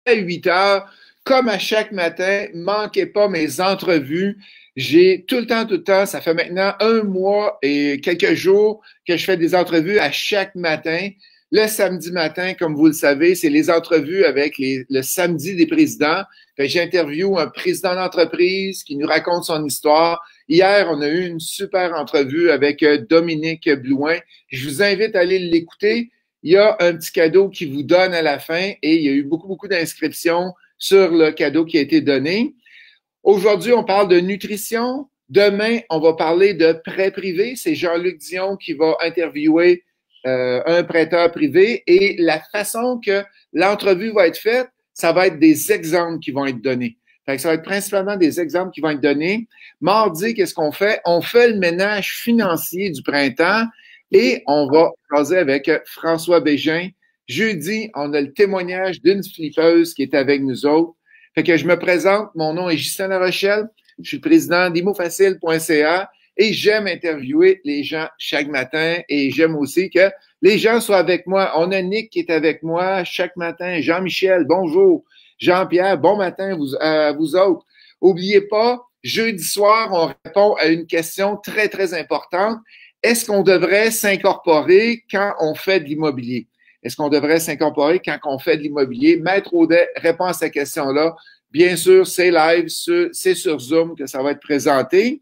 à 8 heures. Comme à chaque matin, manquez pas mes entrevues. J'ai tout le temps, ça fait maintenant 1 mois et quelques jours que je fais des entrevues à chaque matin. Le samedi matin, comme vous le savez, c'est les entrevues avec le samedi des présidents. J'interviewe un président d'entreprise qui nous raconte son histoire. Hier, on a eu une super entrevue avec Dominique Blouin. Je vous invite à aller l'écouter. Il y a un petit cadeau qui vous donne à la fin et il y a eu beaucoup d'inscriptions sur le cadeau qui a été donné. Aujourd'hui, on parle de nutrition. Demain, on va parler de prêt privé. C'est Jean-Luc Dion qui va interviewer un prêteur privé et la façon que l'entrevue va être faite, ça va être des exemples qui vont être donnés. Fait que ça va être principalement des exemples qui vont être donnés. Mardi, qu'est-ce qu'on fait? On fait le ménage financier du printemps et on va jaser avec François Bégin. Jeudi, on a le témoignage d'une flippeuse qui est avec nous autres. Fait que je me présente, mon nom est Ghislain Larochelle, je suis le président d'imofacile.ca et j'aime interviewer les gens chaque matin et j'aime aussi que les gens soient avec moi. On a Nick qui est avec moi chaque matin, Jean-Michel, bonjour, Jean-Pierre, bon matin à vous autres. N'oubliez pas, jeudi soir, on répond à une question très importante. Est-ce qu'on devrait s'incorporer quand on fait de l'immobilier? Est-ce qu'on devrait s'incorporer quand on fait de l'immobilier? Maître Audet répond à cette question-là. Bien sûr, c'est live, c'est sur Zoom que ça va être présenté.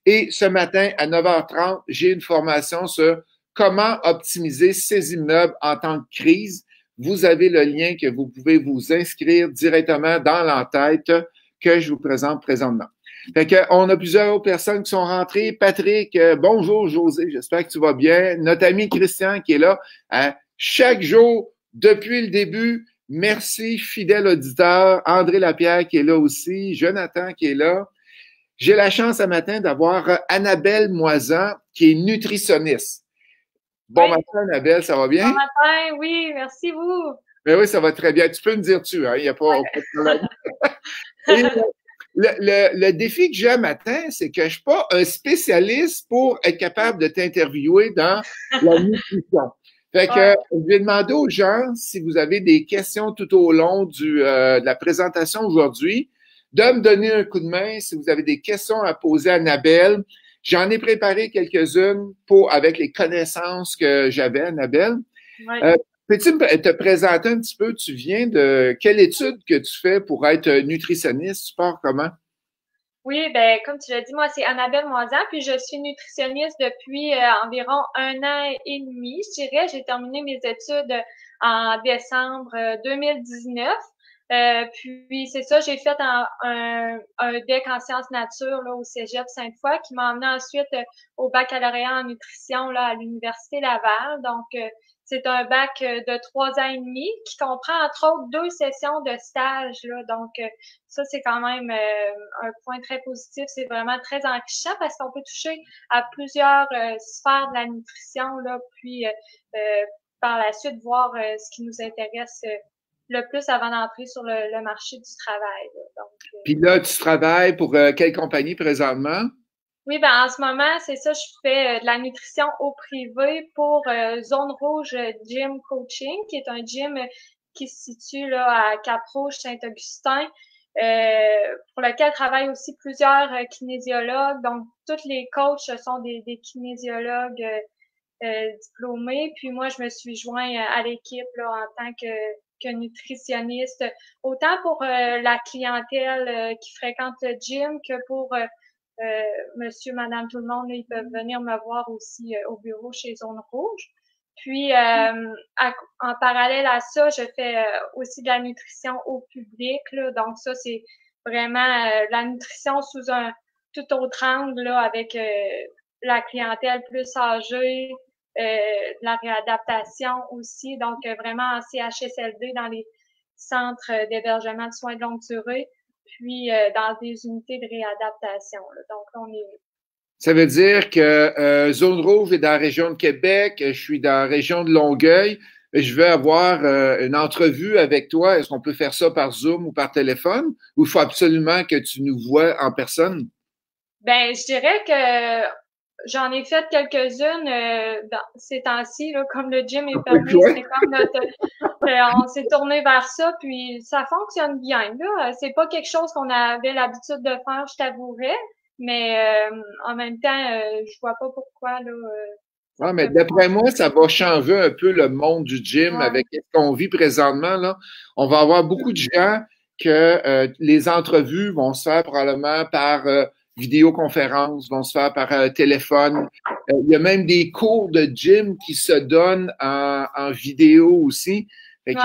Et ce matin, à 9h30, j'ai une formation sur comment optimiser ses immeubles en temps de crise. Vous avez le lien que vous pouvez vous inscrire directement dans l'entête que je vous présente présentement. Fait que, on a plusieurs autres personnes qui sont rentrées. Patrick, bonjour José, j'espère que tu vas bien. Notre ami Christian qui est là chaque jour depuis le début. Merci, fidèle auditeur. André Lapierre qui est là aussi. Jonathan qui est là. J'ai la chance ce matin d'avoir Annabelle Moisan qui est nutritionniste. Bon matin, Annabelle, ça va bien? Bon matin, oui, merci vous. Mais oui, ça va très bien. Tu peux me dire tu, hein? Il n'y a pas de problème. Et le défi que j'ai un matin, c'est que je ne suis pas un spécialiste pour être capable de t'interviewer dans la nutrition. Fait que je vais demander aux gens si vous avez des questions tout au long de la présentation aujourd'hui, de me donner un coup de main si vous avez des questions à poser à Annabelle. J'en ai préparé quelques-unes avec les connaissances que j'avais, Annabelle. Ouais. Peux-tu te présenter un petit peu? Tu viens de quelle étude que tu fais pour être nutritionniste? Tu pars comment? Oui, ben comme tu l'as dit, moi c'est Annabelle Moisan, puis je suis nutritionniste depuis environ 1 an et demi, je dirais. J'ai terminé mes études en décembre 2019. Puis c'est ça, j'ai fait un DEC en sciences nature là, au Cégep Sainte-Foy qui m'a emmené ensuite au baccalauréat en nutrition là, à l'Université Laval. Donc, c'est un bac de 3 ans et demi qui comprend entre autres 2 sessions de stage. Là. Donc, ça, c'est quand même un point très positif. C'est vraiment très enrichissant parce qu'on peut toucher à plusieurs sphères de la nutrition, là, puis par la suite voir ce qui nous intéresse le plus avant d'entrer sur le marché du travail. Là. Donc, puis là, tu travailles pour quelle compagnie présentement? Oui, ben en ce moment, c'est ça, je fais de la nutrition au privé pour Zone Rouge Gym Coaching, qui est un gym qui se situe là à Cap-Rouge, Saint-Augustin, pour lequel travaillent aussi plusieurs kinésiologues. Donc, tous les coachs sont des kinésiologues diplômés. Puis moi, je me suis joint à l'équipe là en tant que nutritionniste, autant pour la clientèle qui fréquente le gym que pour monsieur, madame, tout le monde, là, ils peuvent venir me voir aussi au bureau chez Zone Rouge. Puis, en parallèle à ça, je fais aussi de la nutrition au public. Là. Donc, ça, c'est vraiment la nutrition sous un tout autre angle, là, avec la clientèle plus âgée, de la réadaptation aussi. Donc, vraiment en CHSLD, dans les centres d'hébergement de soins de longue durée, puis dans des unités de réadaptation. Là. Donc, on est... Ça veut dire que Zone Rouge est dans la région de Québec, je suis dans la région de Longueuil, je veux avoir une entrevue avec toi. Est-ce qu'on peut faire ça par Zoom ou par téléphone? Ou il faut absolument que tu nous vois en personne? Ben, je dirais que j'en ai fait quelques-unes ces temps-ci, là, comme le gym est fermé, c'est comme on s'est tourné vers ça, puis ça fonctionne bien. Là, c'est pas quelque chose qu'on avait l'habitude de faire, je t'avouerais, mais en même temps, je vois pas pourquoi là. Ouais, mais d'après moi, ça va changer un peu le monde du gym Ouais. avec ce qu'on vit présentement, là. On va avoir beaucoup de gens que les entrevues vont se faire probablement par vidéoconférence, vont se faire par téléphone. Il y a même des cours de gym qui se donnent en vidéo aussi. Fait que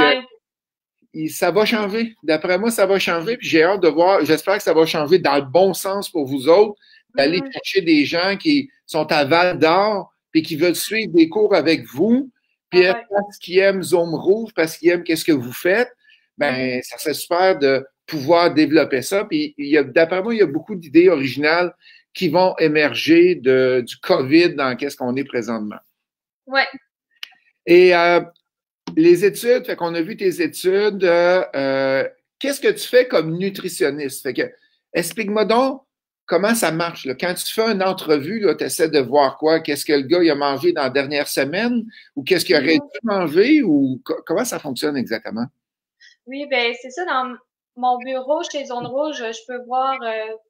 Ouais. ça va changer. D'après moi, ça va changer. Puis j'ai hâte de voir. J'espère que ça va changer dans le bon sens pour vous autres, d'aller chercher des gens qui sont à Val d'Or puis qui veulent suivre des cours avec vous, puis parce qu'ils aiment Zone Rouge, parce qu'ils aiment qu'est-ce que vous faites. Ben, ça serait super de pouvoir développer ça. Puis d'après moi, il y a beaucoup d'idées originales qui vont émerger du COVID dans qu'est-ce qu'on est présentement. Ouais. Et les études, fait qu'on a vu tes études. Qu'est-ce que tu fais comme nutritionniste? Fait que, explique-moi donc comment ça marche. Là. Quand tu fais une entrevue, tu essaies de voir quoi? Qu'est-ce que le gars il a mangé dans la dernière semaine? Ou qu'est-ce qu'il aurait dû manger? Ou comment ça fonctionne exactement? Oui, ben c'est ça. Dans mon bureau chez Zone Rouge, je peux voir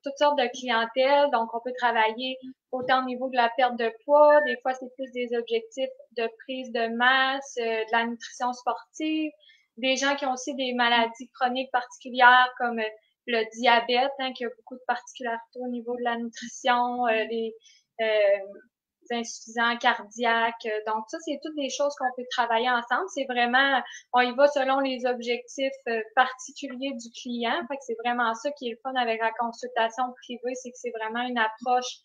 toutes sortes de clientèle. Donc, on peut travailler autant au niveau de la perte de poids. Des fois, c'est plus des objectifs de prise de masse, de la nutrition sportive. Des gens qui ont aussi des maladies chroniques particulières comme le diabète, hein, qui a beaucoup de particularités au niveau de la nutrition, les insuffisants cardiaques. Donc, ça, c'est toutes des choses qu'on peut travailler ensemble. C'est vraiment, on y va selon les objectifs particuliers du client. Fait que c'est vraiment ça qui est le fun avec la consultation privée, c'est que c'est vraiment une approche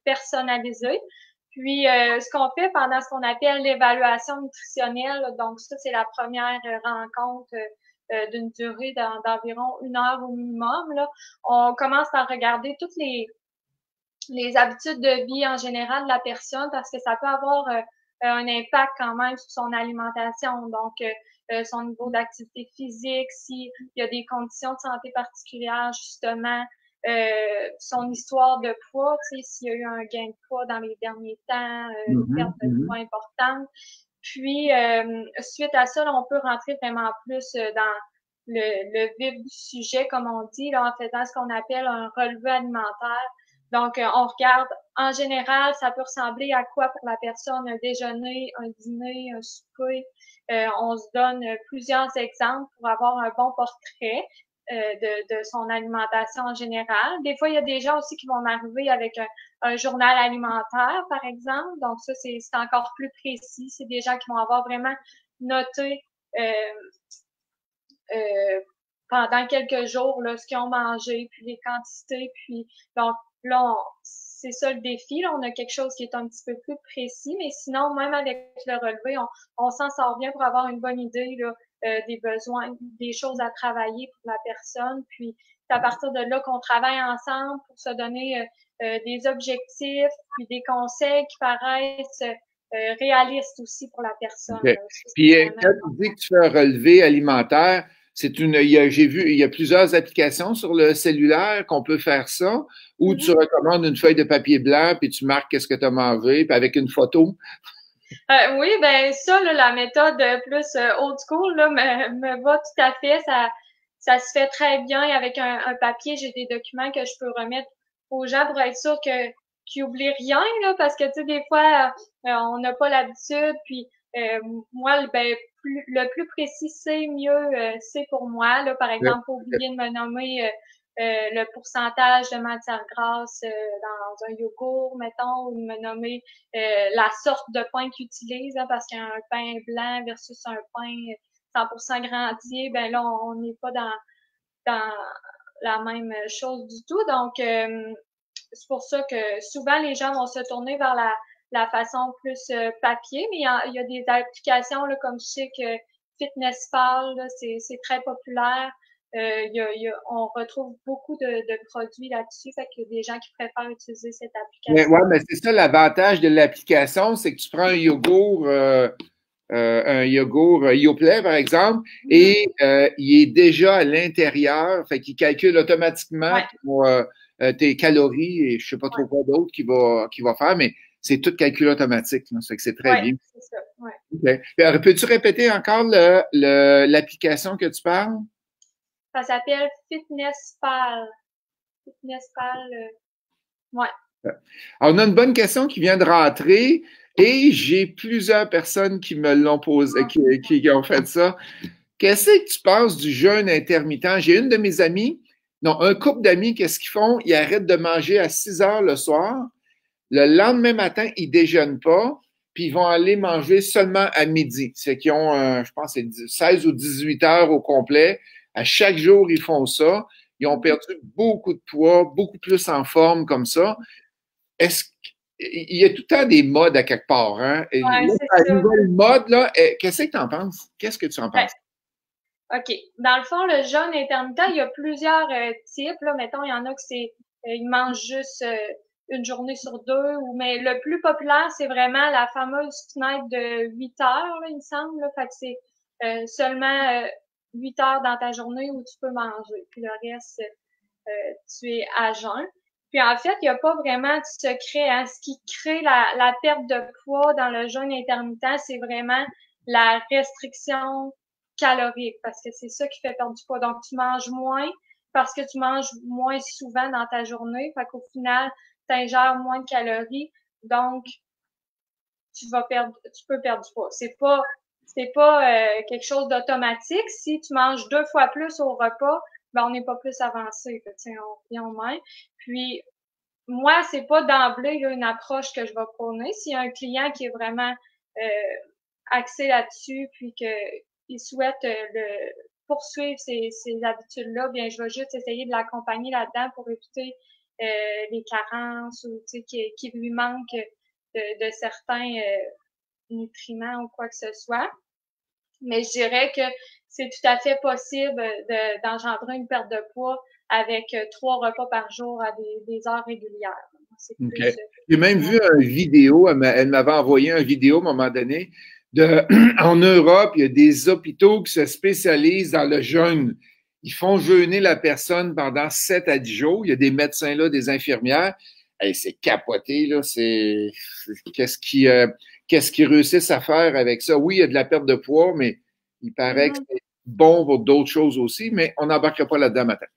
personnalisée. Puis, ce qu'on fait pendant ce qu'on appelle l'évaluation nutritionnelle, donc ça, c'est la première rencontre d'une durée d'environ 1 heure au minimum. Là. On commence par regarder toutes les habitudes de vie en général de la personne parce que ça peut avoir un impact quand même sur son alimentation. Donc, son niveau d'activité physique, s'il y a des conditions de santé particulières, justement, son histoire de poids, tu sais, s'il y a eu un gain de poids dans les derniers temps, une perte de poids importante. Puis, suite à ça, là, on peut rentrer vraiment plus dans le vif du sujet, comme on dit, là, en faisant ce qu'on appelle un relevé alimentaire. Donc, on regarde, en général, ça peut ressembler à quoi pour la personne, un déjeuner, un dîner, un souper. On se donne plusieurs exemples pour avoir un bon portrait de son alimentation en général. Des fois, il y a des gens aussi qui vont arriver avec un journal alimentaire, par exemple. Donc, ça, c'est encore plus précis. C'est des gens qui vont avoir vraiment noté pendant quelques jours là, ce qu'ils ont mangé, puis les quantités. Puis donc là, c'est ça le défi. Là, on a quelque chose qui est un petit peu plus précis, mais sinon, même avec le relevé, on s'en sort bien pour avoir une bonne idée là, des besoins, des choses à travailler pour la personne. Puis c'est à partir de là qu'on travaille ensemble pour se donner des objectifs, puis des conseils qui paraissent réalistes aussi pour la personne. Okay. Puis quand tu dis que tu fais un relevé alimentaire, j'ai vu, il y a plusieurs applications sur le cellulaire qu'on peut faire ça, ou tu recommandes une feuille de papier blanc, puis tu marques qu'est-ce que tu as mangé, puis avec une photo. Oui, ben ça, là, la méthode plus old school là, me va tout à fait. Ça se fait très bien avec un papier. J'ai des documents que je peux remettre aux gens pour être sûr qu'ils oublient rien, là, parce que tu sais, des fois, on n'a pas l'habitude. Puis moi, ben le plus précis, c'est mieux, c'est pour moi. Là, par exemple, pas oublier de me nommer le pourcentage de matière grasse dans un yogourt, mettons, ou de me nommer la sorte de pain qu'ils utilisent, hein, parce qu'un pain blanc versus un pain 100% grandier, ben là, on n'est pas dans la même chose du tout. Donc, c'est pour ça que souvent, les gens vont se tourner vers la façon plus papier, mais il y a des applications, là, comme je sais que FitnessPal, c'est très populaire. On retrouve beaucoup de produits là-dessus, fait qu'il y a des gens qui préfèrent utiliser cette application. Oui, mais c'est ça l'avantage de l'application, c'est que tu prends un yogourt Yoplait, par exemple, et il est déjà à l'intérieur, fait qu'il calcule automatiquement tes calories et je sais pas trop Ouais. quoi d'autre qui va faire, mais c'est tout calcul automatique. Là, ça fait que c'est très Ouais, bien. c'est ça. Ouais. OK. Peux-tu répéter encore l'application que tu parles? Ça s'appelle FitnessPal. FitnessPal, ouais. Alors, on a une bonne question qui vient de rentrer et j'ai plusieurs personnes qui me l'ont posé, qui ont fait ça. Qu'est-ce que tu penses du jeûne intermittent? J'ai une de mes amies, non, un couple d'amis, qu'est-ce qu'ils font? Ils arrêtent de manger à 6 heures le soir. Le lendemain matin, ils déjeunent pas, puis ils vont aller manger seulement à midi. C'est qu'ils ont, je pense, c'est 16 ou 18 heures au complet. À chaque jour, ils font ça. Ils ont perdu beaucoup de poids, beaucoup plus en forme comme ça. Est-ce qu'il y a tout le temps des modes à quelque part, hein? Et Ouais, là, c'est la ça. nouvelle mode, là, qu'est-ce que tu en penses? Qu'est-ce que tu en Ben, penses? OK. Dans le fond, le jeûne intermittent, il y a plusieurs types. Là, mettons, il y en a que c'est ils mangent juste une journée sur deux. Mais le plus populaire, c'est vraiment la fameuse fenêtre de 8 heures, là, il me semble. Là. Fait que c'est seulement 8 heures dans ta journée où tu peux manger. Puis le reste, tu es à jeun. Puis en fait, il n'y a pas vraiment de secret. Hein. Ce qui crée la perte de poids dans le jeûne intermittent, c'est vraiment la restriction calorique, parce que c'est ça qui fait perdre du poids. Donc, tu manges moins parce que tu manges moins souvent dans ta journée. Fait qu'au final, tu ingères moins de calories. Donc, tu peux perdre du poids. C'est pas quelque chose d'automatique. Si tu manges 2 fois plus au repas, ben on n'est pas plus avancé. On vient au même. Puis moi, c'est pas d'emblée là, une approche que je vais prôner. S'il y a un client qui est vraiment euh, axé là-dessus, puis qu'il souhaite poursuivre ces habitudes-là, bien je vais juste essayer de l'accompagner là-dedans pour éviter les carences ou qui lui manque de certains nutriments ou quoi que ce soit. Mais je dirais que c'est tout à fait possible d'engendrer une perte de poids avec 3 repas par jour à des heures régulières. C'est OK. plus J'ai même vu une vidéo, elle m'avait envoyé une vidéo à un moment donné. En Europe, il y a des hôpitaux qui se spécialisent dans le jeûne. Ils font jeûner la personne pendant 7 à 10 jours. Il y a des médecins là, des infirmières. Hey, c'est capoté, là. Qu'est-ce qu'ils réussissent à faire avec ça? Oui, il y a de la perte de poids, mais il paraît que mm-hmm. c'est bon pour d'autres choses aussi, mais on n'embarquera pas là-dedans maintenant.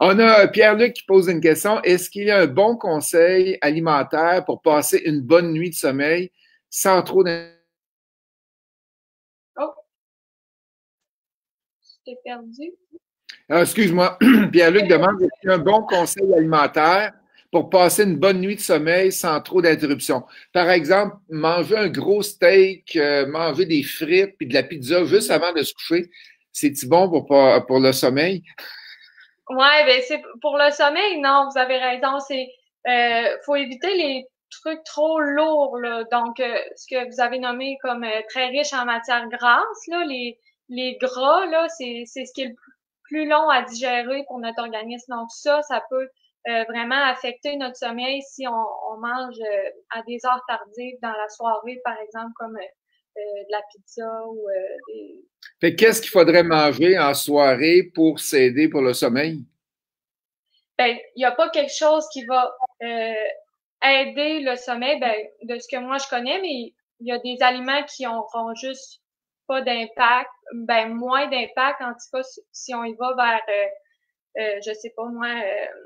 On a Pierre-Luc qui pose une question. Est-ce qu'il y a un bon conseil alimentaire pour passer une bonne nuit de sommeil sans trop Oh, je t'ai perdu. excuse-moi, Pierre-Luc demande est-ce qu'il y a un bon conseil alimentaire pour passer une bonne nuit de sommeil sans trop d'interruptions? Par exemple, manger un gros steak, manger des frites puis de la pizza juste avant de se coucher, c'est-tu bon pour le sommeil? Ouais, ben c'est pour le sommeil, non, vous avez raison. Faut éviter les trucs trop lourds, là. Donc, ce que vous avez nommé comme très riche en matière grasse, là, les gras, là, c'est ce qui est le plus long à digérer pour notre organisme. Donc, ça peut vraiment affecter notre sommeil si on mange à des heures tardives dans la soirée, par exemple, comme de la pizza ou des Fait qu'est-ce qu'il faudrait manger en soirée pour s'aider pour le sommeil? ben, il n'y a pas quelque chose qui va aider le sommeil, ben, de ce que moi je connais, mais il y a des aliments qui auront juste pas d'impact, ben moins d'impact, en tout cas si on y va vers, je sais pas moi,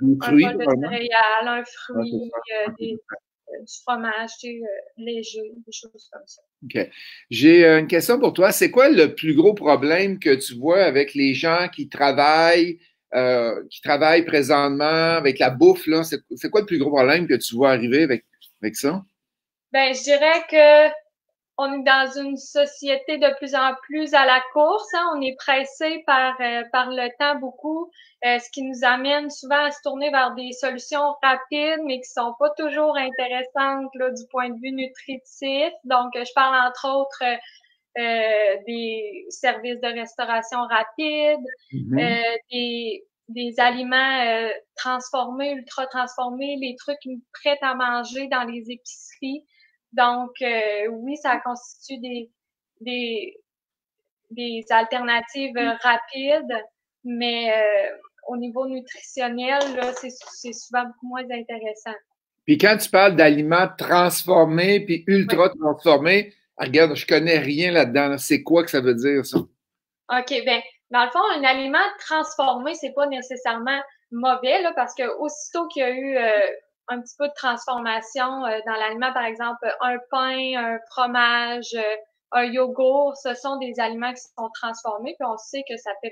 Les un fruits, bol de probablement. céréales, un Ouais, c'est fruit, ça. du fromage, tu sais, léger, des choses comme ça. OK. J'ai une question pour toi. C'est quoi le plus gros problème que tu vois avec les gens qui travaillent présentement avec la bouffe, là? C'est quoi le plus gros problème que tu vois arriver avec ça? Ben, je dirais que on est dans une société de plus en plus à la course. Hein? On est pressé par le temps beaucoup, ce qui nous amène souvent à se tourner vers des solutions rapides, mais qui sont pas toujours intéressantes là, du point de vue nutritif. Donc, je parle entre autres des services de restauration rapide, Mhm. des aliments transformés, ultra transformés, les trucs prêts à manger dans les épiceries. Donc, oui, ça constitue des alternatives rapides, mais au niveau nutritionnel, là, c'est souvent beaucoup moins intéressant. Puis quand tu parles d'aliments transformés puis Oui. ultra transformés, regarde, je connais rien là-dedans. C'est quoi que ça veut dire, ça? OK, ben, dans le fond, un aliment transformé, c'est pas nécessairement mauvais, là, parce que aussitôt qu'il y a eu un petit peu de transformation dans l'aliment, par exemple, un pain, un fromage, un yogourt, ce sont des aliments qui sont transformés, puis on sait que ça peut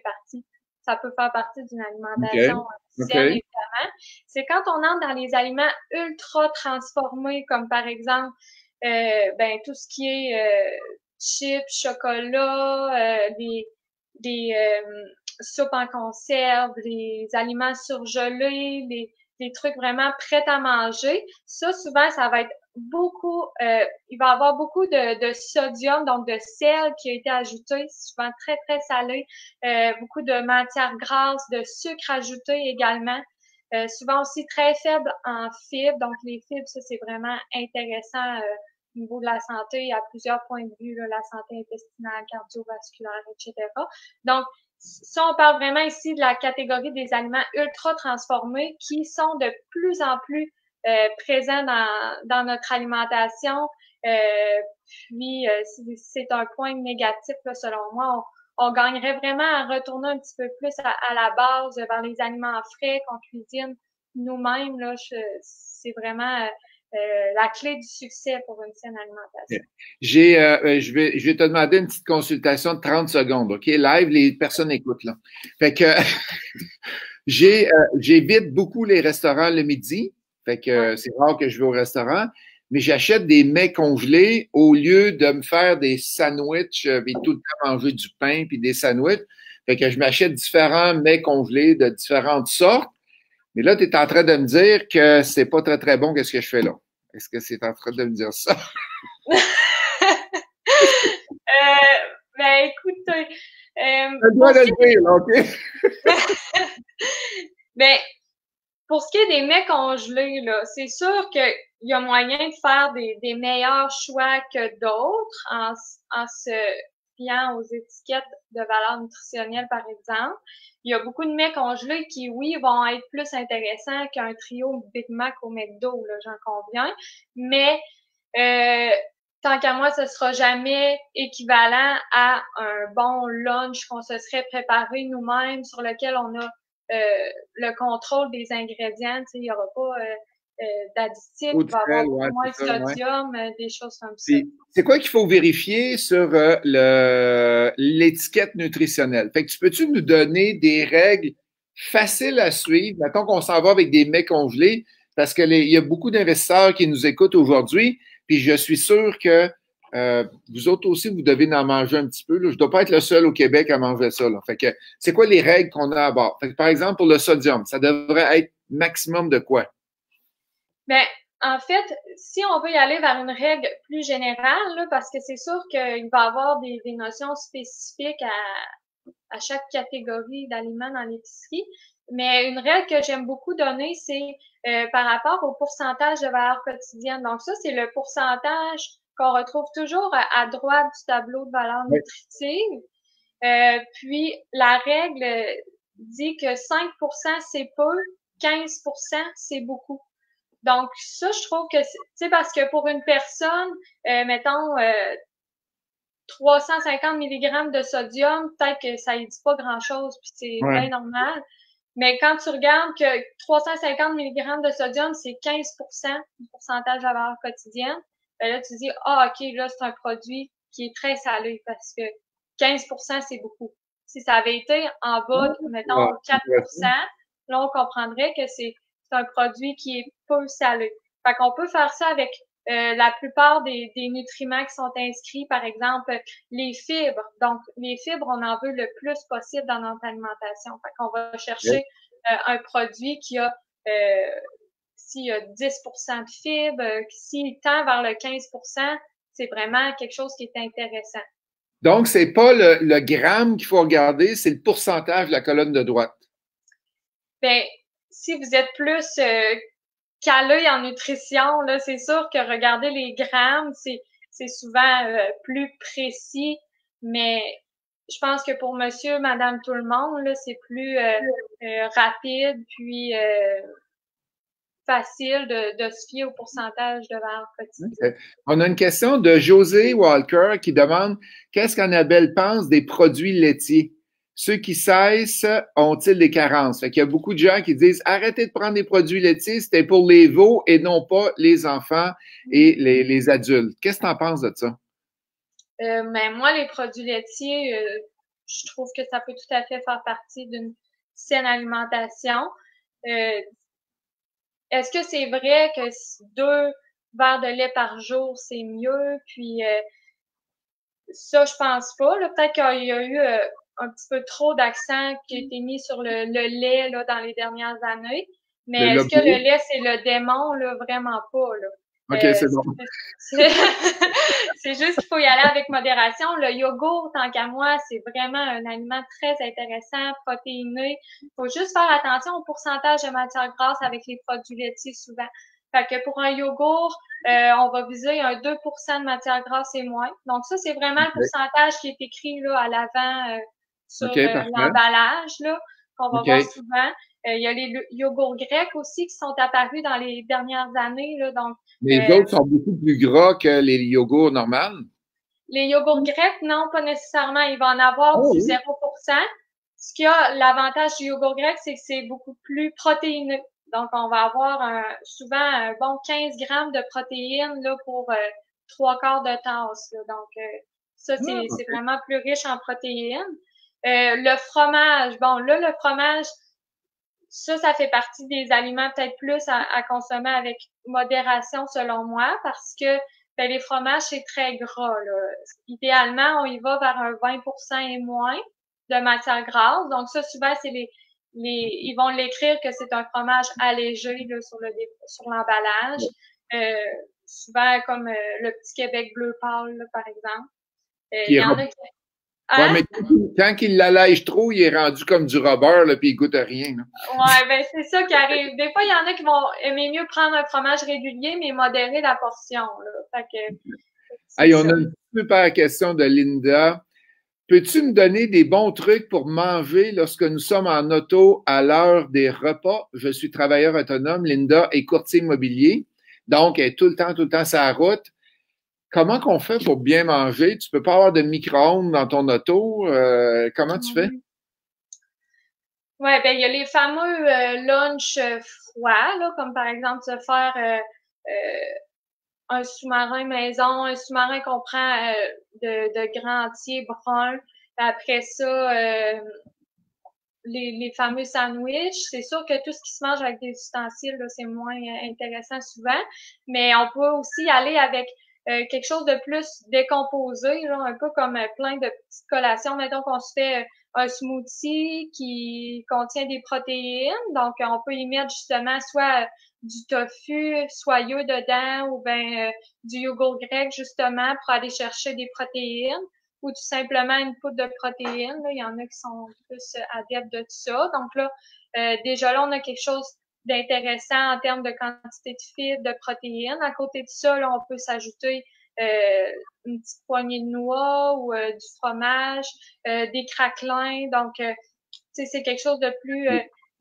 faire partie d'une OK. alimentation OK. saine, évidemment. C'est quand on entre dans les aliments ultra transformés, comme par exemple, ben, tout ce qui est chips, chocolat, des soupes en conserve, des aliments surgelés, des trucs vraiment prêts à manger. Ça, souvent, ça va être beaucoup, il va y avoir beaucoup de sodium, donc de sel qui a été ajouté, souvent très, très salé, beaucoup de matières grasses, de sucre ajouté également. Souvent aussi très faible en fibres. Donc, les fibres, ça, c'est vraiment intéressant au niveau de la santé à plusieurs points de vue, là, la santé intestinale, cardiovasculaire, etc. Donc, si on parle vraiment ici de la catégorie des aliments ultra transformés qui sont de plus en plus présents dans notre alimentation, puis c'est un point négatif, là, selon moi. On gagnerait vraiment à retourner un petit peu plus à la base, vers les aliments frais qu'on cuisine nous-mêmes. Là, c'est vraiment la clé du succès pour une saine alimentation. Je vais te demander une petite consultation de 30 secondes, OK? Live, les personnes écoutent, là. Fait que j'évite beaucoup les restaurants le midi. Fait que Ouais. c'est rare que je vais au restaurant. Mais j'achète des mets congelés au lieu de me faire des sandwichs et tout le temps manger du pain puis des sandwichs. Fait que je m'achète différents mets congelés de différentes sortes. Mais là, tu es en train de me dire que c'est pas très, très bon qu'est-ce que je fais là. Est-ce que c'est en train de me dire ça? Ben écoute, Je dois pour ce le qui est dire, là, OK? ben, pour ce qui est des mets congelés, là, c'est sûr qu'il y a moyen de faire des meilleurs choix que d'autres en se fiant aux étiquettes de valeur nutritionnelle, par exemple. Il y a beaucoup de mets congelés qui, oui, vont être plus intéressants qu'un trio Big Mac au McDo, là, j'en conviens. Mais euh, tant qu'à moi, ce sera jamais équivalent à un bon lunch qu'on se serait préparé nous-mêmes, sur lequel on a le contrôle des ingrédients. Il n'y aura pas d'additifs, Ou il de va y avoir sel, ouais, beaucoup moins de c'est ça, ouais. sodium, des choses comme ça. Puis, c'est quoi qu'il faut vérifier sur l'étiquette nutritionnelle? Fait que tu peux-tu nous donner des règles faciles à suivre? Mettons qu'on s'en va avec des mets congelés, parce qu'il y a beaucoup d'investisseurs qui nous écoutent aujourd'hui, puis je suis sûr que vous autres aussi, vous devez en manger un petit peu. Là. Je ne dois pas être le seul au Québec à manger ça. Là. Fait que c'est quoi les règles qu'on a à bord? Fait que, par exemple, pour le sodium, ça devrait être maximum de quoi? Ben, en fait, si on veut y aller vers une règle plus générale, là, parce que c'est sûr qu'il va y avoir des notions spécifiques à chaque catégorie d'aliments dans l'épicerie, mais une règle que j'aime beaucoup donner, c'est par rapport au pourcentage de valeur quotidienne. Donc ça, c'est le pourcentage qu'on retrouve toujours à droite du tableau de valeur Oui. nutritive. Puis la règle dit que 5% c'est peu, 15% c'est beaucoup. Donc ça, je trouve que c'est parce que pour une personne, mettons 350 mg de sodium, peut-être que ça ne dit pas grand-chose, puis c'est Ouais. bien normal. Mais quand tu regardes que 350 mg de sodium, c'est 15% du pourcentage de la valeur quotidienne, ben là, tu dis, ah, OK, là, c'est un produit qui est très salé parce que 15%, c'est beaucoup. Si ça avait été en bas, mettons, Ah, 4%, là, on comprendrait que c'est un produit qui est peu salé. Fait qu'on peut faire ça avec la plupart des nutriments qui sont inscrits, par exemple, les fibres. Donc, les fibres, on en veut le plus possible dans notre alimentation. Fait qu'on va chercher un produit qui a, s'il y a 10% de fibres, s'il tend vers le 15%, c'est vraiment quelque chose qui est intéressant. Donc, c'est pas le gramme qu'il faut regarder, c'est le pourcentage de la colonne de droite. Ben, si vous êtes plus calé en nutrition, là, c'est sûr que regarder les grammes, c'est souvent plus précis, mais je pense que pour monsieur, madame, tout le monde, là, c'est plus rapide, puis facile de se fier au pourcentage de verre quotidien. Okay. On a une question de José Walker qui demande qu'est-ce qu'Annabelle pense des produits laitiers? Ceux qui cessent ont-ils des carences? Fait qu'il y a beaucoup de gens qui disent arrêtez de prendre des produits laitiers, c'était pour les veaux et non pas les enfants et les adultes. Qu'est-ce que tu en penses de ça? Mais moi, les produits laitiers, je trouve que ça peut tout à fait faire partie d'une saine alimentation. Est-ce que c'est vrai que 2 verres de lait par jour, c'est mieux? Puis ça, je pense pas. Peut-être qu'il y a eu un petit peu trop d'accent qui a été mis sur le lait là, dans les dernières années. Le Mais est-ce que lobby? le lait, c'est le démon? Là, vraiment pas. Là. OK, c'est bon. C'est juste qu'il faut y aller avec modération. Le yogourt, tant qu'à moi, c'est vraiment un aliment très intéressant, protéiné. Il faut juste faire attention au pourcentage de matière grasse avec les produits laitiers souvent. Fait que pour un yogourt, on va viser un 2 de matière grasse et moins. Donc ça, c'est vraiment le pourcentage qui est écrit là à l'avant sur l'emballage là qu'on va voir souvent. Il y a les yogourts grecs aussi qui sont apparus dans les dernières années là. Donc les autres sont beaucoup plus gras que les yogourts normaux. Les yogourts grecs, non, pas nécessairement. Il va en avoir du 0%. Ce qui a l'avantage du yogourt grec, c'est que c'est beaucoup plus protéineux. Donc, on va avoir souvent un bon 15 grammes de protéines là, pour 3/4 de tasse. Là. Donc, ça, c'est vraiment plus riche en protéines. Le fromage, bon, là, le fromage, ça fait partie des aliments peut-être plus à consommer avec modération selon moi parce que ben, les fromages, c'est très gras. Là. Idéalement, on y va vers un 20% et moins de matière grasse. Donc ça, souvent, c'est ils vont l'écrire que c'est un fromage allégé là, sur l'emballage. Souvent comme le petit Québec bleu pâle, là, par exemple. Il y en a qui Hein? Ouais, mais quand il l'allège trop, il est rendu comme du rubber, là, puis il goûte à rien. Là. Ouais, ben c'est ça qui arrive. Des fois, il y en a qui vont aimer mieux prendre un fromage régulier, mais modérer la portion. Là. Fait que, hey, on a une super question de Linda. Peux-tu me donner des bons trucs pour manger lorsque nous sommes en auto à l'heure des repas? Je suis travailleur autonome. Linda est courtier immobilier. Donc, elle est tout le temps sur la route. Comment qu'on fait pour bien manger? Tu peux pas avoir de micro-ondes dans ton auto. Comment tu fais? Ouais, ben il y a les fameux lunch froids, là, comme par exemple se faire un sous-marin maison, un sous-marin qu'on prend de grands entiers bruns. Après ça, les fameux sandwichs. C'est sûr que tout ce qui se mange avec des ustensiles, là, c'est moins intéressant souvent, mais on peut aussi aller avec quelque chose de plus décomposé, là, un peu comme plein de petites collations. Mettons qu'on se fait un smoothie qui contient des protéines, donc on peut y mettre justement soit du tofu soyeux dedans ou ben du yogourt grec justement pour aller chercher des protéines ou tout simplement une poudre de protéines. Là. Il y en a qui sont plus adeptes de tout ça. Donc là, déjà là, on a quelque chose d'intéressant en termes de quantité de fibres, de protéines. À côté de ça, là, on peut s'ajouter une petite poignée de noix ou du fromage, des craquelins. Donc, c'est quelque chose de plus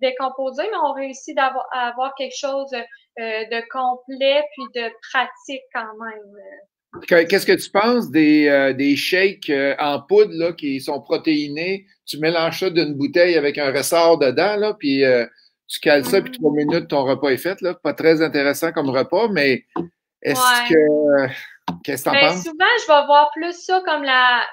décomposé, mais on réussit à avoir quelque chose de complet puis de pratique quand même. Qu'est-ce que tu penses des shakes en poudre là, qui sont protéinés? Tu mélanges ça d'une bouteille avec un ressort dedans, là, puis tu cales ça, puis 3 minutes, ton repas est fait. Là. Pas très intéressant comme repas, mais est-ce que... Qu'est-ce que tu en penses? Souvent, je vais voir plus ça comme la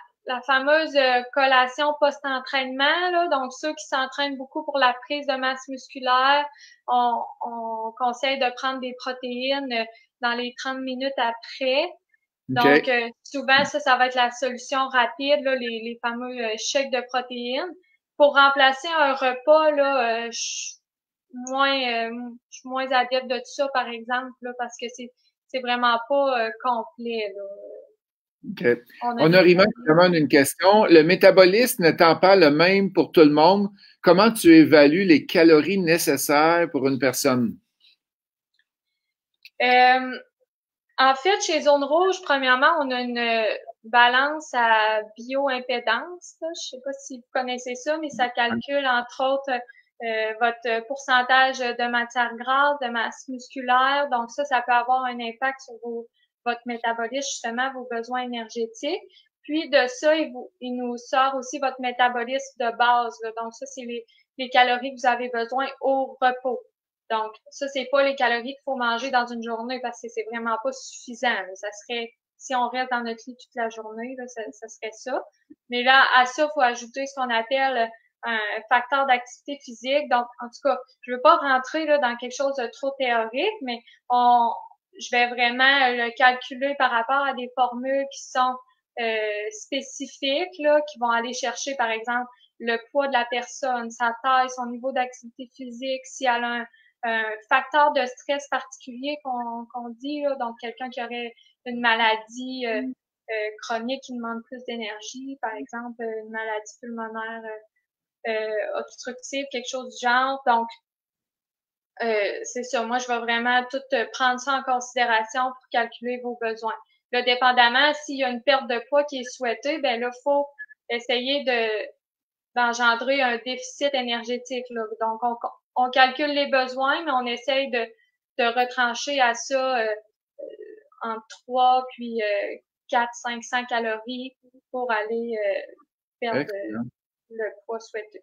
fameuse collation post-entraînement. Là. Donc, ceux qui s'entraînent beaucoup pour la prise de masse musculaire, on conseille de prendre des protéines dans les 30 minutes après. Donc, souvent, ça va être la solution rapide, là, les fameux shakes de protéines. Pour remplacer un repas, là, je suis moins adepte de tout ça, par exemple, là, parce que c'est vraiment pas complet. Là. Okay. Honorima qui demande une question. Le métabolisme n'étant pas le même pour tout le monde, comment tu évalues les calories nécessaires pour une personne? En fait, chez Zone Rouge, premièrement, on a balance à bioimpédance. Là. Je sais pas si vous connaissez ça, mais ça calcule entre autres votre pourcentage de matière grasse, de masse musculaire. Donc ça peut avoir un impact sur votre métabolisme, justement, vos besoins énergétiques. Puis de ça, il nous sort aussi votre métabolisme de base. Là. Donc ça, c'est les calories que vous avez besoin au repos. Donc ça, c'est pas les calories qu'il faut manger dans une journée parce que c'est vraiment pas suffisant. Là. Ça serait, si on reste dans notre lit toute la journée, là, ça serait ça. Mais là, à ça, il faut ajouter ce qu'on appelle un facteur d'activité physique. Donc, en tout cas, je veux pas rentrer là, dans quelque chose de trop théorique, mais je vais vraiment le calculer par rapport à des formules qui sont spécifiques, là, qui vont aller chercher, par exemple, le poids de la personne, sa taille, son niveau d'activité physique, si elle a un facteur de stress particulier qu'on dit, là, donc quelqu'un qui aurait une maladie chronique qui demande plus d'énergie, par exemple, une maladie pulmonaire obstructive, quelque chose du genre. Donc, c'est ça. Moi, je vais vraiment tout prendre ça en considération pour calculer vos besoins. Là, dépendamment, s'il y a une perte de poids qui est souhaitée, ben là, faut essayer d'engendrer un déficit énergétique. Là. Donc, on calcule les besoins, mais on essaye de retrancher à ça entre 3 puis 4, 500 calories pour aller perdre le poids souhaité.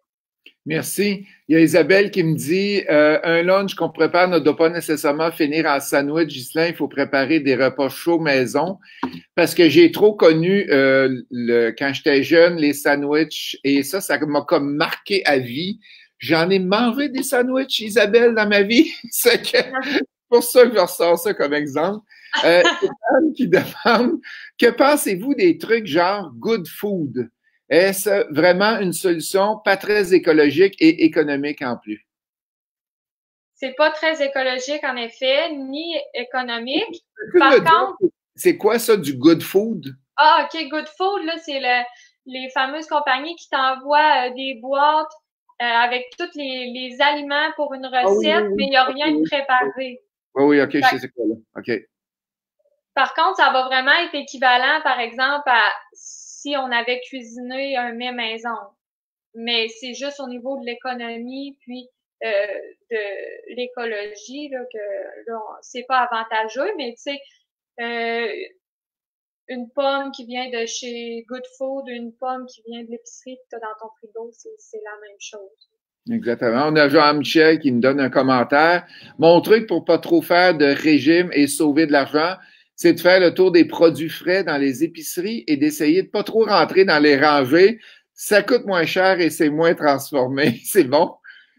Merci. Il y a Isabelle qui me dit un lunch qu'on prépare ne doit pas nécessairement finir en sandwich. Ghislain, il faut préparer des repas chauds maison parce que j'ai trop connu quand j'étais jeune les sandwichs et ça m'a comme marqué à vie. J'en ai mangé des sandwichs, Isabelle, dans ma vie. C'est pour ça que je ressors ça comme exemple. Qui demande que pensez-vous des trucs genre good food? Est-ce vraiment une solution pas très écologique et économique en plus? C'est pas très écologique, en effet, ni économique. Par contre... C'est quoi ça, du good food? Ah, OK, good food, là, c'est les fameuses compagnies qui t'envoient des boîtes avec tous les aliments pour une recette, mais il n'y a rien de préparé. Oui, OK, je sais c'est quoi là. OK. Par contre, ça va vraiment être équivalent, par exemple, à si on avait cuisiné un mets maison. Mais c'est juste au niveau de l'économie puis de l'écologie là que là, c'est pas avantageux, mais tu sais, une pomme qui vient de chez Good Food, une pomme qui vient de l'épicerie que tu as dans ton frigo, c'est la même chose. Exactement. On a Jean-Michel qui nous donne un commentaire. Mon truc pour pas trop faire de régime et sauver de l'argent, c'est de faire le tour des produits frais dans les épiceries et d'essayer de pas trop rentrer dans les rangées. Ça coûte moins cher et c'est moins transformé. C'est bon?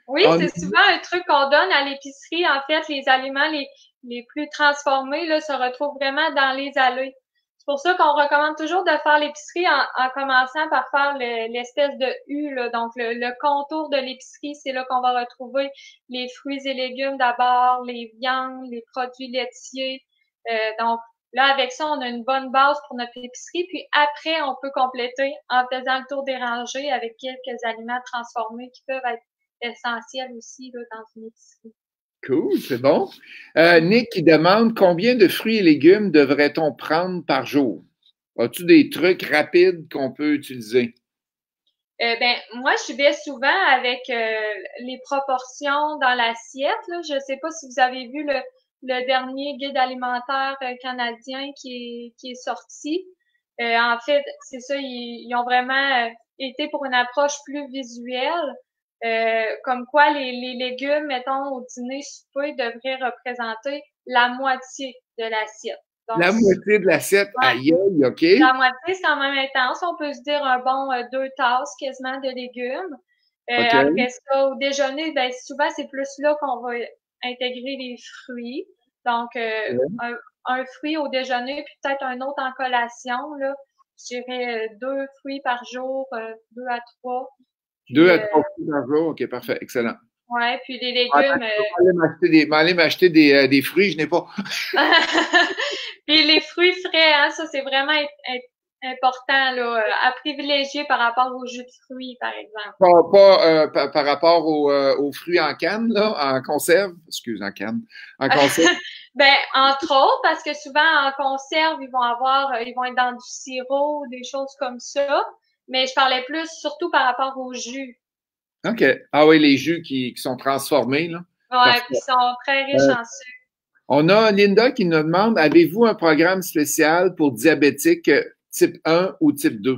Oui, c'est souvent un truc qu'on donne à l'épicerie. En fait, les aliments les plus transformés là, se retrouvent vraiment dans les allées. C'est pour ça qu'on recommande toujours de faire l'épicerie en commençant par faire l'espèce de U, là. Donc, le contour de l'épicerie, c'est là qu'on va retrouver les fruits et légumes d'abord, les viandes, les produits laitiers. Donc, là, avec ça, on a une bonne base pour notre épicerie. Puis après, on peut compléter en faisant le tour des rangées avec quelques aliments transformés qui peuvent être essentiels aussi là, dans une épicerie. Cool, c'est bon. Nick qui demande combien de fruits et légumes devrait-on prendre par jour? As-tu des trucs rapides qu'on peut utiliser? Ben moi, je vais souvent avec les proportions dans l'assiette. Là. Je ne sais pas si vous avez vu le dernier guide alimentaire canadien qui est sorti. En fait, c'est ça, ils ont vraiment été pour une approche plus visuelle. Comme quoi les légumes, mettons, au dîner souper, devraient représenter la moitié de l'assiette. Donc, la moitié de l'assiette, ouais. Aïe, OK. La moitié, c'est quand même intense. On peut se dire un bon 2 tasses quasiment de légumes. Okay. Après ça, au déjeuner, ben souvent, c'est plus là qu'on va intégrer les fruits. Donc, un fruit au déjeuner, puis peut-être un autre en collation. Là, je dirais 2 fruits par jour, 2 à 3. 2 à 3 fruits par jour, OK, parfait, excellent. Ouais, puis les légumes. Aller m'acheter des fruits, je n'ai pas. Puis les fruits frais, hein, ça c'est vraiment important là, à privilégier par rapport aux jus de fruits, par exemple. Par rapport aux fruits en canne, là, en conserve. Excuse, en canne. En conserve. Ben, entre autres, parce que souvent en conserve, ils vont être dans du sirop ou des choses comme ça. Mais je parlais plus surtout par rapport aux jus. OK. Ah oui, les jus qui sont transformés, là. Ouais, Parfait. puis ils sont très riches Euh, en sucre. on a Linda qui nous demande, avez-vous un programme spécial pour diabétiques type 1 ou type 2?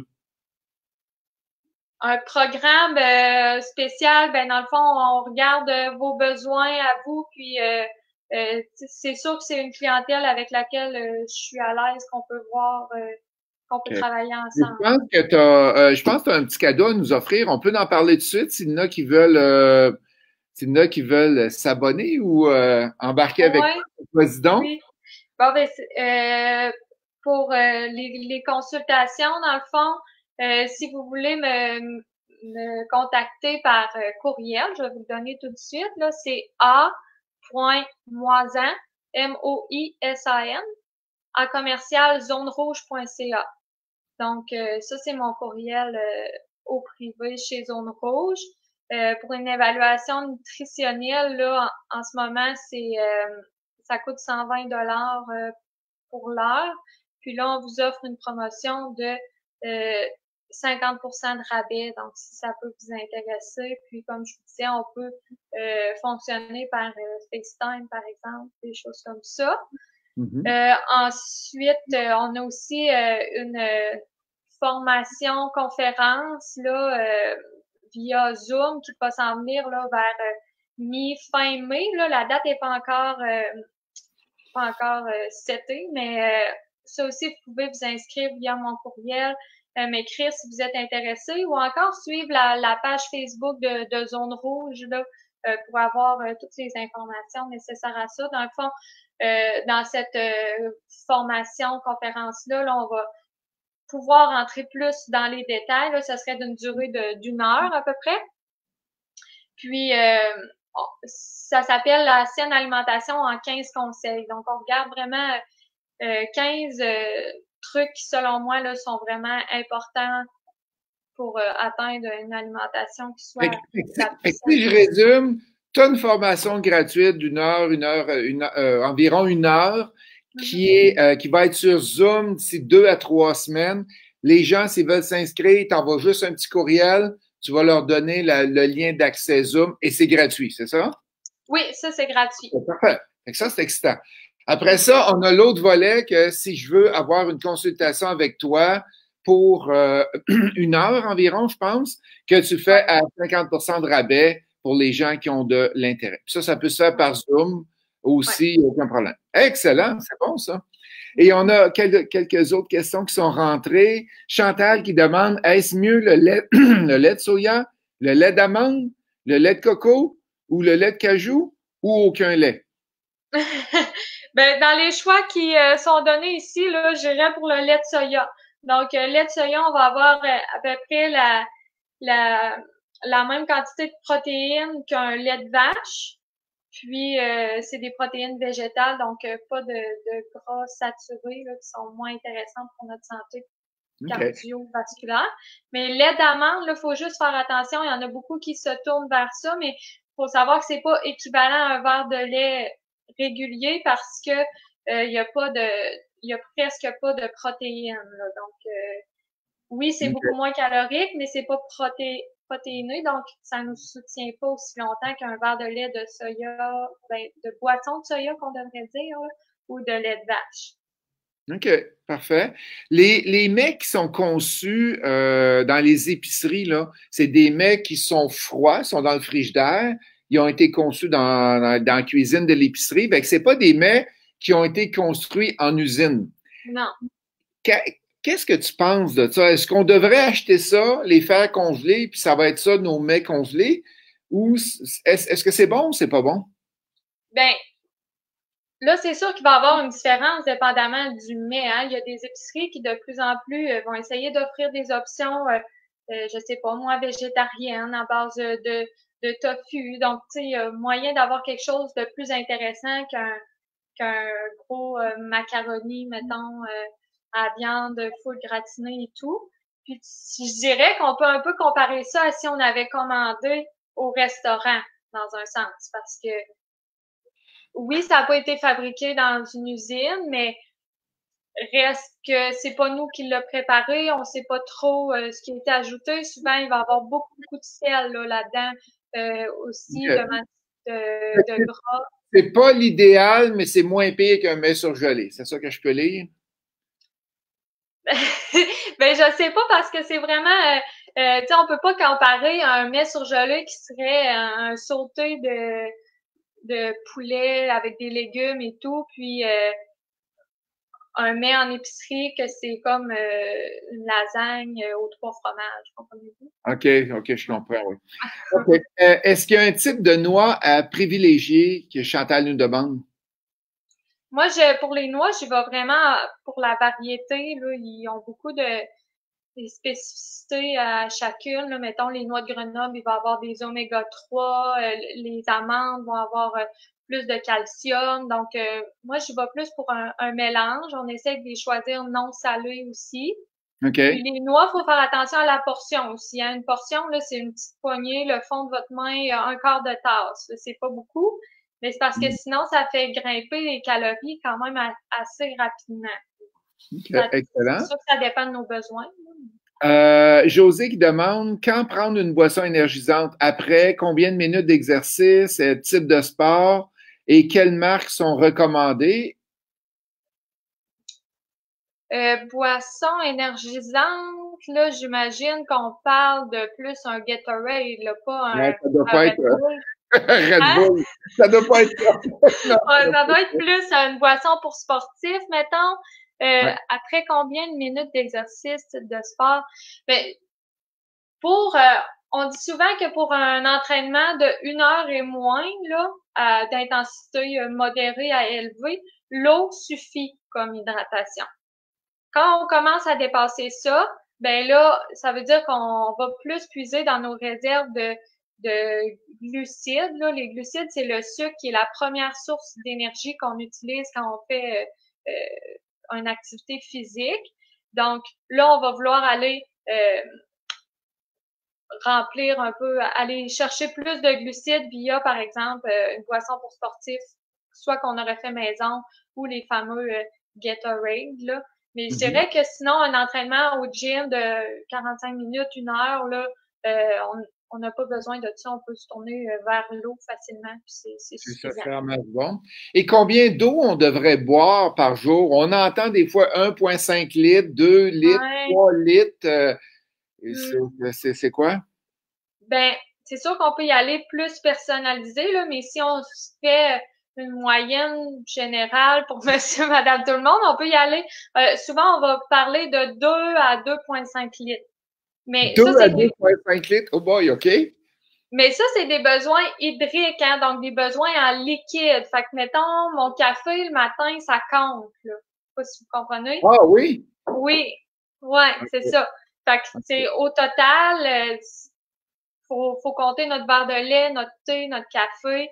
Un programme spécial, ben dans le fond, on regarde vos besoins à vous, puis c'est sûr que c'est une clientèle avec laquelle je suis à l'aise, qu'on peut voir, qu'on peut OK. travailler Je ensemble. pense que je pense que tu as un petit cadeau à nous offrir. On peut en parler tout de suite s'il y en a qui veulent s'abonner ou embarquer avec Ouais, toi. Vas-y donc. oui. Bon, ben, pour les consultations, dans le fond, si vous voulez me contacter par courriel, je vais vous le donner tout de suite. Là, c'est a.moisan, M-O-I-S-A-N, à commercial zonerouge.ca. Donc, ça, c'est mon courriel au privé chez Zone Rouge. Pour une évaluation nutritionnelle, là, en ce moment, ça coûte 120 $ pour l'heure. Puis là, on vous offre une promotion de 50% de rabais. Donc, si ça peut vous intéresser. Puis, comme je vous disais, on peut fonctionner par FaceTime, par exemple, des choses comme ça. Mhm. Ensuite, on a aussi une formation conférence là via Zoom qui va s'en venir là vers mi-fin mai. Là, la date n'est pas encore setée, mais ça aussi, vous pouvez vous inscrire via mon courriel, m'écrire si vous êtes intéressé ou encore suivre la page Facebook de Zone Rouge là, pour avoir toutes les informations nécessaires à ça. Dans le fond, dans cette formation, conférence-là, là, on va pouvoir entrer plus dans les détails. Là, ça serait d'une durée d'une heure à peu près. Puis, ça s'appelle la saine alimentation en 15 conseils. Donc, on regarde vraiment 15 trucs qui, selon moi, là, sont vraiment importants pour atteindre une alimentation qui soit la plus Si saine je possible. résume, tu as une formation gratuite environ une heure, Mhm. qui va être sur Zoom d'ici 2 à 3 semaines. Les gens, s'ils veulent s'inscrire, tu envoies juste un petit courriel, tu vas leur donner le lien d'accès Zoom et c'est gratuit, c'est ça? Oui, ça, c'est gratuit. Parfait. Fait que ça, c'est excitant. Après ça, on a l'autre volet que si je veux avoir une consultation avec toi pour 1 heure environ, je pense, que tu fais Ouais, à 50% de rabais pour les gens qui ont de l'intérêt. Ça peut se faire ouais, par Zoom ouais. aussi, aucun problème. Excellent, c'est bon ça. Et on a quelques autres questions qui sont rentrées. Chantal qui demande, est-ce mieux le lait, le lait de soya, le lait d'amande, le lait de coco ou le lait de cajou ou aucun lait? Ben, dans les choix qui sont donnés ici, là, j'irais pour le lait de soya. Donc, lait de soya, on va avoir à peu près la, la même quantité de protéines qu'un lait de vache. Puis, c'est des protéines végétales, donc pas de gras saturés là, qui sont moins intéressants pour notre santé OK. cardiovasculaire. Mais lait d'amande, il faut juste faire attention. Il y en a beaucoup qui se tournent vers ça, mais faut savoir que c'est pas équivalent à un verre de lait régulier parce que il y a pas de, il y a presque pas de protéines. Là. Donc, oui, c'est beaucoup OK. moins calorique, mais c'est pas protéiné, donc ça nous soutient pas aussi longtemps qu'un verre de lait de soya, ben, de boisson de soya qu'on devrait dire, là, ou de lait de vache. OK, parfait. Les mets qui sont conçus dans les épiceries, là, c'est des mets qui sont froids, sont dans le frigidaire. Ils ont été conçus dans la cuisine de l'épicerie. Fait que c'est pas des mets qui ont été construits en usine. Non. Qu'est-ce que tu penses de ça? Est-ce qu'on devrait acheter ça, les faire congeler, puis ça va être ça, nos mets congelés? Ou est-ce que c'est bon ou c'est pas bon? Ben, là, c'est sûr qu'il va y avoir une différence dépendamment du mets. Hein. Il y a des épiceries qui de plus en plus vont essayer d'offrir des options, je sais pas moi, végétariennes à base de tofu. Donc, tu sais, il y a moyen d'avoir quelque chose de plus intéressant qu'un gros macaroni, mettons. à la viande full gratinée et tout. Puis je dirais qu'on peut un peu comparer ça à si on avait commandé au restaurant, dans un sens, parce que oui, ça n'a pas été fabriqué dans une usine, mais reste que c'est pas nous qui l'a préparé, on sait pas trop ce qui a été ajouté. Souvent, il va y avoir beaucoup, beaucoup de sel là-dedans, aussi OK. de gras. C'est pas l'idéal, mais c'est moins pire qu'un mets surgelé. C'est ça que je peux lire? Ben, je sais pas parce que c'est vraiment, tu sais, on peut pas comparer un mets surgelé qui serait un sauté de poulet avec des légumes et tout, puis un mets en épicerie que c'est comme une lasagne aux 3 fromages, comprenez-vous? OK, je comprends, oui. OK. Est-ce qu'il y a un type de noix à privilégier que Chantal nous demande? Moi, pour les noix, j'y vais vraiment pour la variété. Là, ils ont beaucoup des spécificités à chacune. Là. Mettons, les noix de Grenoble, il va y avoir des oméga 3. Les amandes vont avoir plus de calcium. Donc, moi, j'y vais plus pour un mélange. On essaie de les choisir non salés aussi. Puis OK. les noix, faut faire attention à la portion aussi. Hein. Une portion, là, c'est une petite poignée, le fond de votre main, un quart de tasse. C'est pas beaucoup, mais c'est parce que sinon, ça fait grimper les calories quand même assez rapidement. OK, C'est excellent. sûr que ça dépend de nos besoins. José qui demande quand prendre une boisson énergisante après, combien de minutes d'exercice, type de sport et quelles marques sont recommandées? Boisson énergisante, là, j'imagine qu'on parle de plus un Gatorade, là, pas Ouais, ça doit un pas être Red Bull. Red Hein? Bull. Ça doit pas être ça. Non, ça Ouais, doit ça pas doit être être plus une boisson pour sportifs, mettons. ça. Ouais. Après combien de minutes d'exercice de sport? Ben, pour on dit souvent que pour un entraînement de 1 heure et moins là, d'intensité modérée à élevée, l'eau suffit comme hydratation. Quand on commence à dépasser ça, ben là, ça veut dire qu'on va plus puiser dans nos réserves de glucides. Là. Les glucides, c'est le sucre qui est la première source d'énergie qu'on utilise quand on fait une activité physique. Donc là, on va vouloir aller remplir un peu, aller chercher plus de glucides via, par exemple, une boisson pour sportifs, soit qu'on aurait fait maison ou les fameux Gatorade, là. Mais je Mhm. dirais que sinon, un entraînement au gym de 45 minutes, 1 heure, là, on n'a pas besoin de ça. On peut se tourner vers l'eau facilement, puis c'est C'est ça, suffisant. clairement bon. Et combien d'eau on devrait boire par jour? On entend des fois 1,5 litres, 2 litres, Ouais. 3 litres. Hmm. C'est quoi? Ben, c'est sûr qu'on peut y aller plus personnalisé, là, mais si on se fait une moyenne générale pour monsieur, madame, tout le monde, on peut y aller. Souvent, on va parler de 2 à 2,5 litres. Mais 2 ça, à c'est des, 2,5 litres. Oh boy, OK. mais ça, c'est des besoins hydriques, hein, donc des besoins en liquide. Fait que, mettons, mon café le matin, ça compte, là. Je sais pas si vous comprenez. Ah oui? Oui. Ouais, c'est ça. Fait que, c'est au total, faut compter notre verre de lait, notre thé, notre café.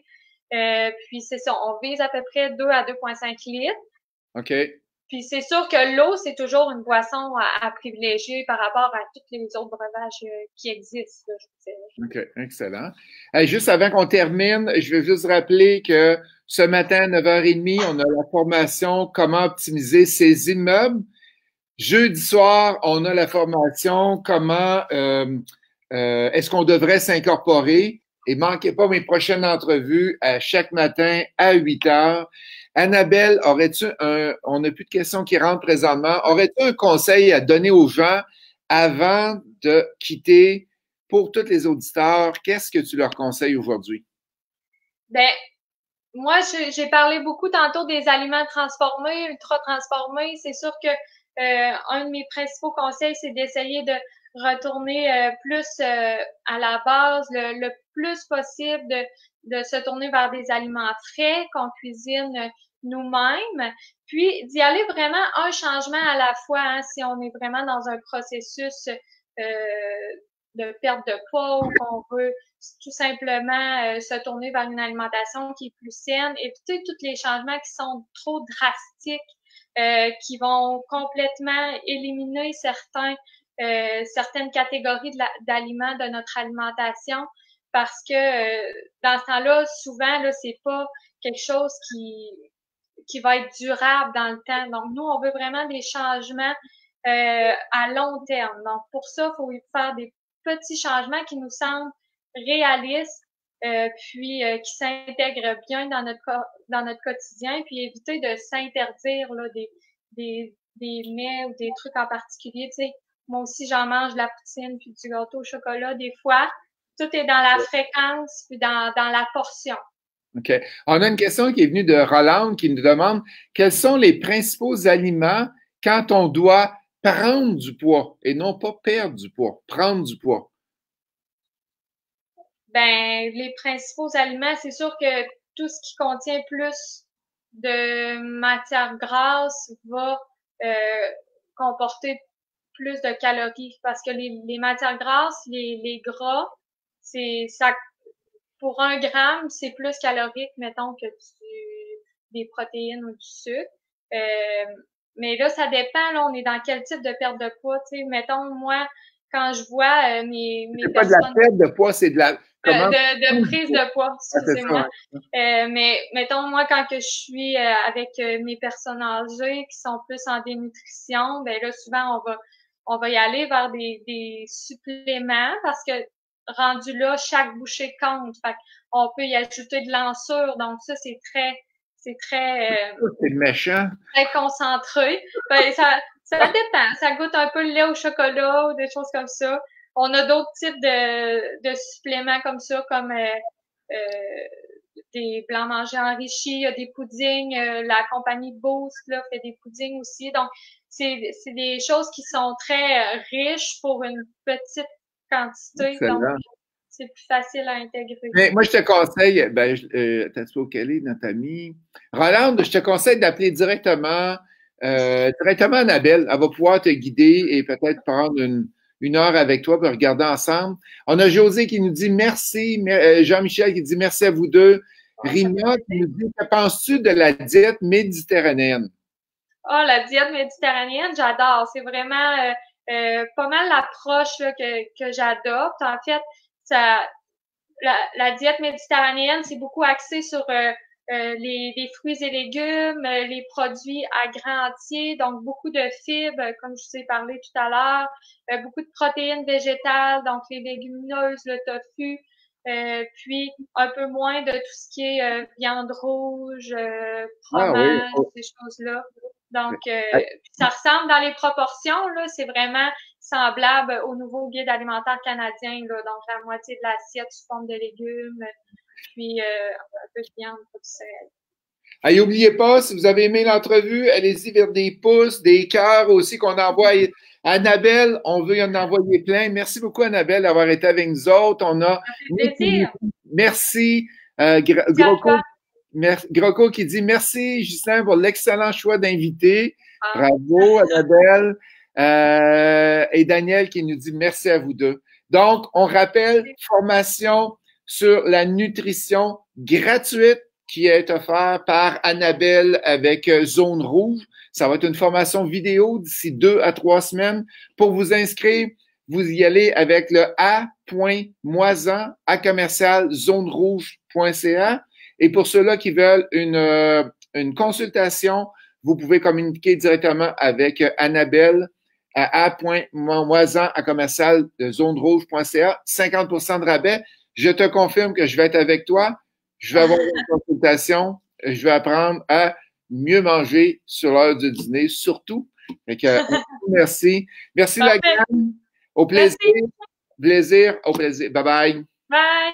Puis c'est ça, on vise à peu près 2 à 2,5 litres. OK. Puis c'est sûr que l'eau, c'est toujours une boisson à privilégier par rapport à tous les autres breuvages qui existent, là, je dirais. OK, excellent. Hey, juste avant qu'on termine, je vais juste rappeler que ce matin à 9h30, on a la formation Comment optimiser ses immeubles. Jeudi soir, on a la formation Comment est-ce qu'on devrait s'incorporer? Et manquez pas mes prochaines entrevues à chaque matin à 8 heures. Annabelle, on n'a plus de questions qui rentrent présentement, aurais-tu un conseil à donner aux gens avant de quitter pour tous les auditeurs? Qu'est-ce que tu leur conseilles aujourd'hui? Ben, moi, j'ai parlé beaucoup tantôt des aliments transformés, ultra transformés. C'est sûr que un de mes principaux conseils, c'est d'essayer de retourner plus à la base, le plus possible, de se tourner vers des aliments frais qu'on cuisine nous-mêmes, puis d'y aller vraiment un changement à la fois. Hein, si on est vraiment dans un processus de perte de poids ou qu'on veut tout simplement se tourner vers une alimentation qui est plus saine, éviter tous les changements qui sont trop drastiques qui vont complètement éliminer certaines catégories d'aliments de notre alimentation parce que dans ce temps-là, souvent, là, c'est pas quelque chose qui va être durable dans le temps. Donc, nous, on veut vraiment des changements à long terme. Donc, pour ça, il faut faire des petits changements qui nous semblent réalistes, puis qui s'intègrent bien dans notre quotidien, puis éviter de s'interdire là, des mets ou des trucs en particulier. Tu sais, moi aussi, j'en mange de la poutine puis du gâteau au chocolat des fois. Tout est dans la fréquence puis dans la portion. OK. On a une question qui est venue de Roland qui nous demande quels sont les principaux aliments quand on doit prendre du poids et non pas perdre du poids, prendre du poids? Ben, les principaux aliments, c'est sûr que tout ce qui contient plus de matière grasse va comporter plus de calories parce que les matières grasses, les gras, c'est ça pour 1 gramme, c'est plus calorique, mettons, que des protéines ou du sucre. Mais là, ça dépend, là, on est dans quel type de perte de poids, tu sais. Mettons, moi, quand je vois mes C'est pas de la perte de poids, c'est de la... de prise de poids, excusez-moi. Mais mettons, moi, quand que je suis avec mes personnes âgées qui sont plus en dénutrition, ben là, souvent, on va y aller vers des suppléments parce que rendu là, chaque bouchée compte. Fait on peut y ajouter de l'ensure. Donc, ça, c'est très c'est méchant. Très concentré. Ben, ça dépend. Ça goûte un peu le lait au chocolat ou des choses comme ça. On a d'autres types de suppléments comme ça, comme des blancs mangés enrichis, il y a des puddings, la compagnie Boost là, fait des puddings aussi. Donc, c'est des choses qui sont très riches pour une petite quantité. Excellent. Donc, c'est plus facile à intégrer. Mais moi, je te conseille, t'as trouvé quel est notre ami? Roland, je te conseille d'appeler directement Annabelle. Elle va pouvoir te guider et peut-être prendre une heure avec toi pour regarder ensemble. On a José qui nous dit merci, Jean-Michel qui dit merci à vous deux. Rina qui nous dit, que penses-tu de la diète méditerranéenne? Ah, la diète méditerranéenne, j'adore. C'est vraiment pas mal l'approche là, que j'adopte. En fait, la diète méditerranéenne, c'est beaucoup axé sur les fruits et légumes, les produits à grains entiers, donc beaucoup de fibres, comme je vous ai parlé tout à l'heure, beaucoup de protéines végétales, donc les légumineuses, le tofu, puis un peu moins de tout ce qui est viande rouge, fromage, ces choses-là. Donc, ça ressemble dans les proportions, là, c'est vraiment semblable au nouveau guide alimentaire canadien, là, donc la moitié de l'assiette sous forme de légumes, puis un peu de viande, pas de céréales. Et n'oubliez pas, si vous avez aimé l'entrevue, allez-y vers des pouces, des cœurs aussi qu'on envoie à Annabelle. On veut y en envoyer plein. Merci beaucoup, Annabelle, d'avoir été avec nous autres. On a... Merci. Groco qui dit merci, Ghislain, pour l'excellent choix d'invité. Bravo, Annabelle. Et Daniel qui nous dit merci à vous deux. Donc, on rappelle, formation sur la nutrition gratuite qui est offerte par Annabelle avec Zone Rouge. Ça va être une formation vidéo d'ici 2 à 3 semaines. Pour vous inscrire, vous y allez avec le a.moisan@zonerouge.ca. Et pour ceux-là qui veulent une consultation, vous pouvez communiquer directement avec Annabelle à a.moisan@zonerouge.ca. 50% de rabais. Je te confirme que je vais être avec toi. Je vais avoir une consultation. Je vais apprendre à mieux manger sur l'heure du dîner, surtout. Fait que, merci. Merci la gang. Au plaisir. Plaisir. Au plaisir. Bye bye. Bye.